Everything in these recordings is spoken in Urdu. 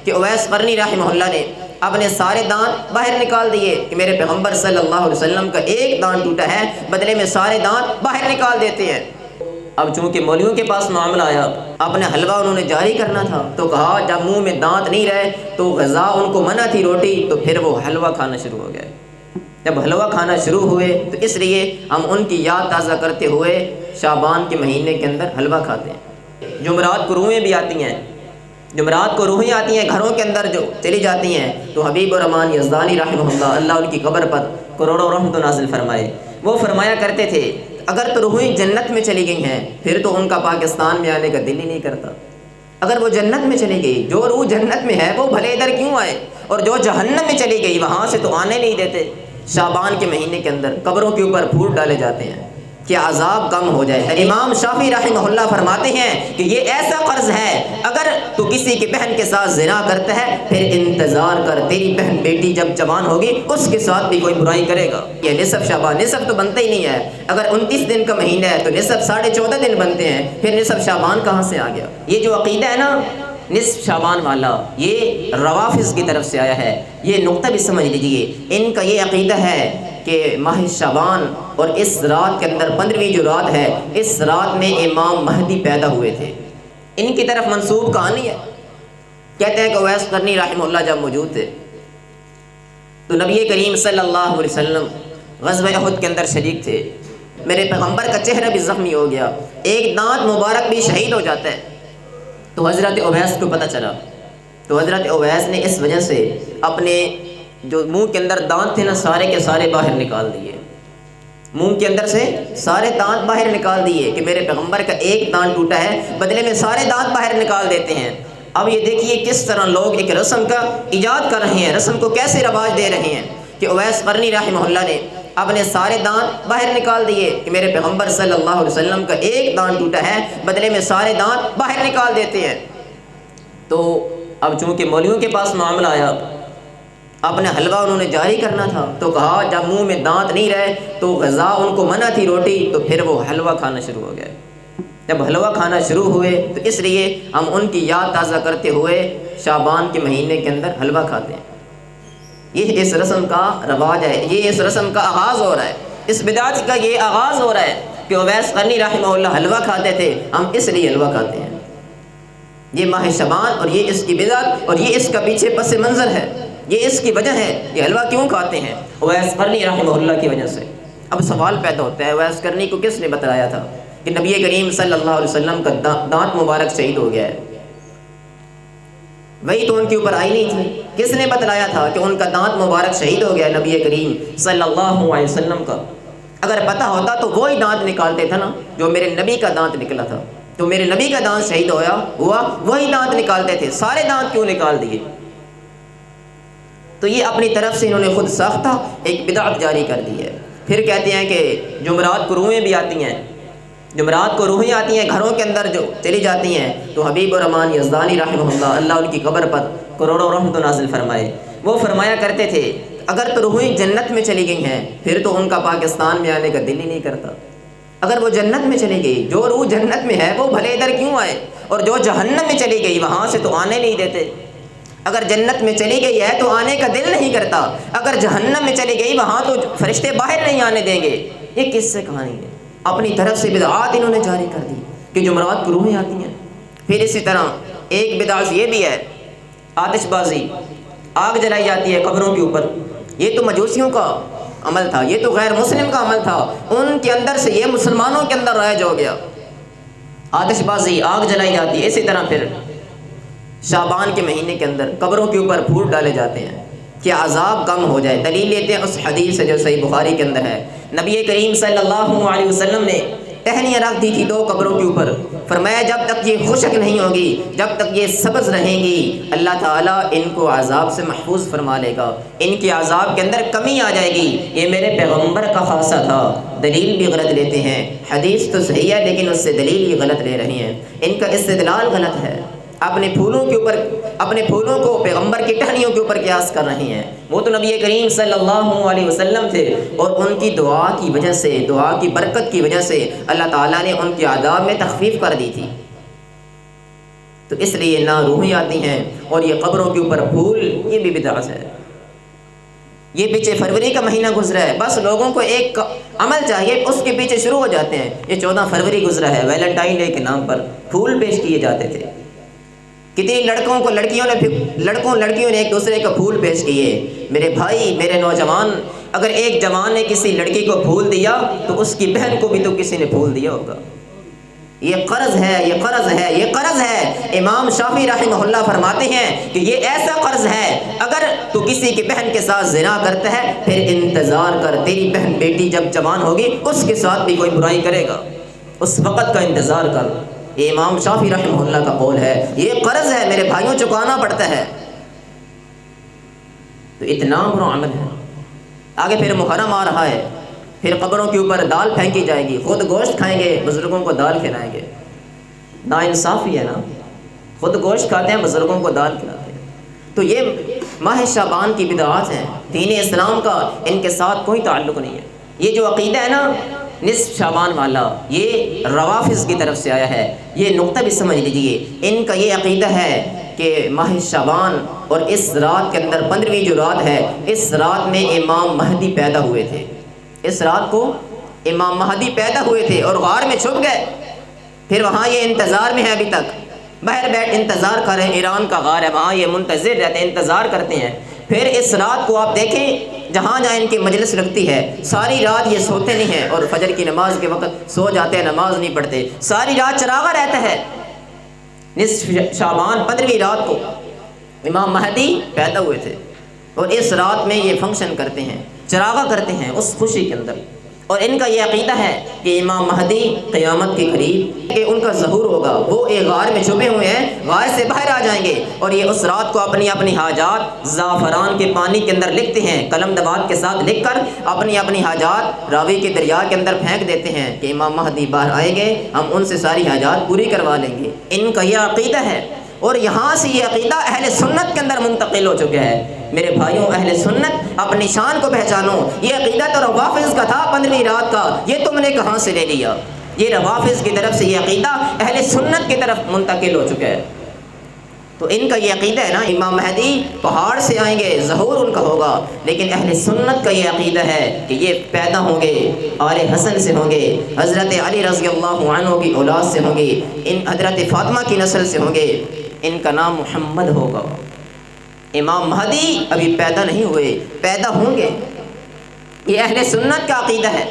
کہ اویس قرنی رحمہ اللہ نے اپنے سارے دانت باہر نکال دیے کہ میرے پیغمبر صلی اللہ علیہ وسلم کا ایک دانت ٹوٹا ہے، بدلے میں سارے دانت باہر نکال دیتے ہیں۔ اب چونکہ مولویوں کے پاس معاملہ آیا، اپنا حلوہ انہوں نے جاری کرنا تھا، تو کہا جب منہ میں دانت نہیں رہے تو غذا ان کو منع تھی روٹی، تو پھر وہ حلوہ کھانا شروع ہو گئے۔ جب حلوہ کھانا شروع ہوئے تو اس لیے ہم ان کی یاد تازہ کرتے ہوئے شعبان کے مہینے کے اندر حلوہ کھاتے ہیں۔ جمعرات کو روحیں بھی آتی ہیں، جمعرات کو روحیں آتی ہیں گھروں کے اندر جو چلی جاتی ہیں، تو حبیب الرحمن یزدانی رحمہ اللہ ان کی قبر پر کروڑوں رحمت نازل فرمائے، وہ فرمایا کرتے تھے اگر تو روحیں جنت میں چلی گئی ہیں پھر تو ان کا پاکستان میں آنے کا دل ہی نہیں کرتا۔ اگر وہ جنت میں چلی گئی، جو روح جنت میں ہے وہ بھلے ادھر کیوں آئے، اور جو جہنم میں چلی گئی وہاں سے تو آنے نہیں دیتے۔ شعبان کے مہینے کے اندر قبروں کے اوپر پھول ڈالے جاتے ہیں کہ عذاب کم ہو جائے۔ امام شافعی رحمہ اللہ فرماتے ہیں کہ یہ ایسا قرض ہے، اگر تو کسی کی بہن کے ساتھ زنا کرتا ہے پھر انتظار کر، تیری بہن بیٹی جب جوان ہوگی اس کے ساتھ بھی کوئی برائی کرے گا۔ یہ نصف شعبان، نصف تو بنتا ہی نہیں ہے، اگر 29 دن کا مہینہ ہے تو نصف 14.5 دن بنتے ہیں، پھر نصف شعبان کہاں سے آ گیا؟ یہ جو عقیدہ ہے نا نصف شعبان والا، یہ روافض کی طرف سے آیا ہے، یہ نقطہ بھی سمجھ لیجئے۔ ان کا یہ عقیدہ ہے کہ ماہ شعبان اور اس رات کے اندر 15ویں جو رات ہے، اس رات میں امام مہدی پیدا ہوئے تھے۔ ان کی طرف منسوب کہانی ہے، کہتے ہیں کہ اویس قرنی رحمہ اللہ جب موجود تھے تو نبی کریم صلی اللہ علیہ وسلم غزوہ احد کے اندر شریک تھے، میرے پیغمبر کا چہرہ بھی زخمی ہو گیا، ایک دانت مبارک بھی شہید ہو جاتا ہے، تو حضرت اویس کو پتہ چلا، تو حضرت اویس نے اس وجہ سے اپنے جو منہ کے اندر دانت تھے نا سارے کے سارے باہر نکال دیے، منہ کے اندر سے سارے دانت باہر نکال دیے کہ میرے پیغمبر کا ایک دانت ٹوٹا ہے، بدلے میں سارے دانت باہر نکال دیتے ہیں۔ اب یہ دیکھیے کس طرح لوگ ایک رسم کا ایجاد کر رہے ہیں، رسم کو کیسے رواج دے رہے ہیں کہ اویس قرنی رحمہ اللہ نے اپنے سارے دانت باہر نکال دیے کہ میرے پیغمبر صلی اللہ علیہ وسلم کا ایک دانت ٹوٹا ہے، بدلے میں سارے دانت باہر نکال دیتے ہیں۔ تو اب چونکہ مولویوں کے پاس معاملہ آیا، اپنا حلوہ انہوں نے جاری کرنا تھا، تو کہا جب منہ میں دانت نہیں رہے تو غذا ان کو منع تھی روٹی، تو پھر وہ حلوہ کھانا شروع ہو گئے۔ جب حلوہ کھانا شروع ہوئے تو اس لیے ہم ان کی یاد تازہ کرتے ہوئے شعبان کے مہینے کے اندر حلوہ کھاتے ہیں۔ یہ اس رسم کا رواج ہے، یہ اس رسم کا آغاز ہو رہا ہے، اس بدعت کا یہ آغاز ہو رہا ہے کہ اویس قرنی رحمہ اللہ حلوہ کھاتے تھے، ہم اس لیے حلوہ کھاتے ہیں۔ یہ ماہ شعبان اور یہ اس کی بدعت اور یہ اس کا پیچھے پس منظر ہے، یہ اس کی وجہ ہے، یہ حلوہ کیوں کھاتے ہیں؟ اویس قرنی رحمہ اللہ کی وجہ سے۔ اب سوال پیدا ہوتا ہے اویس قرنی کو کس نے بتلایا تھا کہ نبی کریم صلی اللہ علیہ وسلم کا دانت مبارک شہید ہو گیا ہے؟ وہی تو ان کے اوپر آئی نہیں تھی، کس نے بتلایا تھا کہ ان کا دانت مبارک شہید ہو گیا نبی کریم صلی اللہ علیہ وسلم کا؟ اگر پتہ ہوتا تو وہی دانت نکالتے تھے نا جو میرے نبی کا دانت نکلا تھا، تو میرے نبی کا دانت شہید ہوا وہی دانت نکالتے تھے، سارے دانت کیوں نکال دیے؟ تو یہ اپنی طرف سے انہوں نے خود ساختہ ایک بدعت جاری کر دی ہے۔ پھر کہتے ہیں کہ جمعرات کو روحیں بھی آتی ہیں، جمعرات کو روحیں آتی ہیں گھروں کے اندر جو چلی جاتی ہیں، تو حبیب الرحمن یزدانی رحمہ اللہ ان کی قبر پر کروڑوں رحمت نازل فرمائے، وہ فرمایا کرتے تھے اگر تو روحیں جنت میں چلی گئی ہیں پھر تو ان کا پاکستان میں آنے کا دل ہی نہیں کرتا۔ اگر وہ جنت میں چلی گئی، جو روح جنت میں ہے وہ بھلے ادھر کیوں آئے، اور جو جہنم میں چلی گئی وہاں سے تو آنے نہیں دیتے۔ اگر جنت میں چلی گئی ہے تو آنے کا دل نہیں کرتا، اگر جہنم میں چلی گئی وہاں تو فرشتے باہر نہیں آنے دیں گے۔ یہ کس سے کہانی ہے؟ اپنی طرف سے بدعات انہوں نے جاری کر دی کہ جمعرات کو روحیں آتی ہیں۔ پھر اسی طرح ایک بدعت یہ بھی ہے، آتش بازی، آگ جلائی جاتی ہے قبروں کے اوپر، یہ تو مجوسیوں کا عمل تھا، یہ تو غیر مسلم کا عمل تھا، ان کے اندر سے یہ مسلمانوں کے اندر رائج ہو گیا۔ آتش بازی، آگ جلائی جاتی ہے۔ اسی طرح پھر شعبان کے مہینے کے اندر قبروں کے اوپر پھول ڈالے جاتے ہیں کہ عذاب کم ہو جائے۔ دلیل لیتے ہیں اس حدیث سے جو صحیح بخاری کے اندر ہے، نبی کریم صلی اللہ علیہ وسلم نے ٹہنیاں رکھ دی تھی 2 قبروں کے اوپر، فرمایا جب تک یہ خشک نہیں ہوگی، جب تک یہ سبز رہیں گی، اللہ تعالیٰ ان کو عذاب سے محفوظ فرما لے گا، ان کے عذاب کے اندر کمی آ جائے گی۔ یہ میرے پیغمبر کا خاصہ تھا۔ دلیل بھی غلط لیتے ہیں، حدیث تو صحیح ہے لیکن اس سے دلیل بھی غلط لے رہے ہیں، ان کا استدلال غلط ہے، اپنے پھولوں کو پیغمبر کی ٹہنیوں کے اوپر قیاس کر رہے ہیں۔ وہ تو نبی کریم صلی اللہ علیہ وسلم تھے، اور ان کی دعا کی وجہ سے، دعا کی برکت کی وجہ سے اللہ تعالیٰ نے ان کے عذاب میں تخفیف کر دی تھی۔ تو اس لیے نہ روحیں آتی ہیں، اور یہ قبروں کے اوپر پھول، یہ بھی بدعت ہے۔ یہ پیچھے فروری کا مہینہ گزرا ہے، بس لوگوں کو ایک عمل چاہیے، اس کے پیچھے شروع ہو جاتے ہیں۔ یہ 14 فروری گزرا ہے، ویلنٹائن ڈے کے نام پر پھول پیش کیے جاتے تھے۔ کتنی لڑکیوں نے ایک دوسرے کو پھول پیش کیے۔ میرے بھائی، میرے نوجوان، اگر ایک جوان نے کسی لڑکی کو پھول دیا تو اس کی بہن کو بھی تو کسی نے پھول دیا ہوگا۔ یہ قرض ہے، یہ قرض ہے، یہ قرض ہے۔ امام شافعی رحمہ اللہ فرماتے ہیں کہ یہ ایسا قرض ہے، اگر تو کسی کی بہن کے ساتھ زنا کرتا ہے پھر انتظار کر، تیری بہن بیٹی جب جوان ہوگی اس کے ساتھ بھی کوئی برائی کرے گا، اس وقت کا انتظار کر۔ یہ امام شافعی رحمہ اللہ کا قول ہے۔ یہ قرض ہے میرے بھائیوں، چکانا پڑتا ہے۔ تو اتنا برا عمل ہے۔ آگے پھر محرم آ رہا ہے، پھر قبروں کے اوپر دال پھینکی جائے گی، خود گوشت کھائیں گے، بزرگوں کو دال کھلائیں گے۔ ناانصافی ہے نا، خود گوشت کھاتے ہیں، بزرگوں کو دال کھلاتے ہیں۔ تو یہ ماہ شعبان کی بدعات ہیں، دین اسلام کا ان کے ساتھ کوئی تعلق نہیں ہے۔ یہ جو عقیدہ ہے نا نصف شعبان والا، یہ روافض کی طرف سے آیا ہے۔ یہ نقطہ بھی سمجھ لیجئے، ان کا یہ عقیدہ ہے کہ ماہ شعبان اور اس رات کے اندر 15ویں جو رات ہے، اس رات میں امام مہدی پیدا ہوئے تھے۔ اس رات کو امام مہدی پیدا ہوئے تھے اور غار میں چھپ گئے۔ پھر وہاں یہ انتظار میں ہے، ابھی تک باہر بیٹھ انتظار کر رہے ہیں۔ ایران کا غار ہے، وہاں یہ منتظر رہتے ہیں، انتظار کرتے ہیں۔ پھر اس رات کو آپ دیکھیں، جہاں جہاں ان کی مجلس لگتی ہے، ساری رات یہ سوتے نہیں ہیں، اور فجر کی نماز کے وقت سو جاتے ہیں، نماز نہیں پڑھتے، ساری رات چراغا رہتا ہے۔ نصف شعبان 15ویں رات کو امام مہدی پیدا ہوئے تھے، اور اس رات میں یہ فنکشن کرتے ہیں، چراغا کرتے ہیں اس خوشی کے اندر۔ اور ان کا یہ عقیدہ ہے کہ امام مہدی قیامت کے قریب کہ ان کا ظہور ہوگا، وہ ایک غار میں چھپے ہوئے ہیں، غار سے باہر آ جائیں گے، اور یہ اس رات کو اپنی اپنی حاجات زعفران کے پانی کے اندر لکھتے ہیں، قلم دبات کے ساتھ لکھ کر اپنی اپنی حاجات راوی کے دریا کے اندر پھینک دیتے ہیں کہ امام مہدی باہر آئیں گے، ہم ان سے ساری حاجات پوری کروا لیں گے۔ ان کا یہ عقیدہ ہے، اور یہاں سے یہ عقیدہ اہل سنت کے اندر منتقل ہو چکا ہے۔ میرے بھائیوں، اہل سنت اپنی شان کو پہچانو۔ یہ عقیدہ تو روافض کا تھا 15ویں رات کا، یہ تم نے کہاں سے لے لیا؟ یہ روافض کی طرف سے یہ عقیدہ اہل سنت کی طرف منتقل ہو چکا ہے۔ تو ان کا یہ عقیدہ ہے نا، امام مہدی پہاڑ سے آئیں گے، ظہور ان کا ہوگا، لیکن اہل سنت کا یہ عقیدہ ہے کہ یہ پیدا ہوں گے، آل حسن سے ہوں گے، حضرت علی رضی اللہ عنہ کی اولاد سے ہوں گے، ان حضرت فاطمہ کی نسل سے ہوں گے، ان کا نام محمد ہوگا۔ امام مہدی ابھی پیدا نہیں ہوئے، پیدا ہوں گے۔ یہ اہل سنت کا عقیدہ ہے،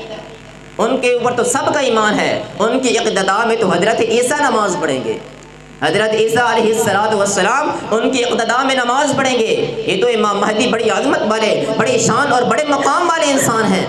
ان کے اوپر تو سب کا ایمان ہے۔ ان کی اقتداء میں تو حضرت عیسیٰ نماز پڑھیں گے، حضرت عیسیٰ علیہ السلام ان کی اقتداء میں نماز پڑھیں گے۔ یہ تو امام مہدی بڑی عظمت والے، بڑی شان اور بڑے مقام والے انسان ہیں۔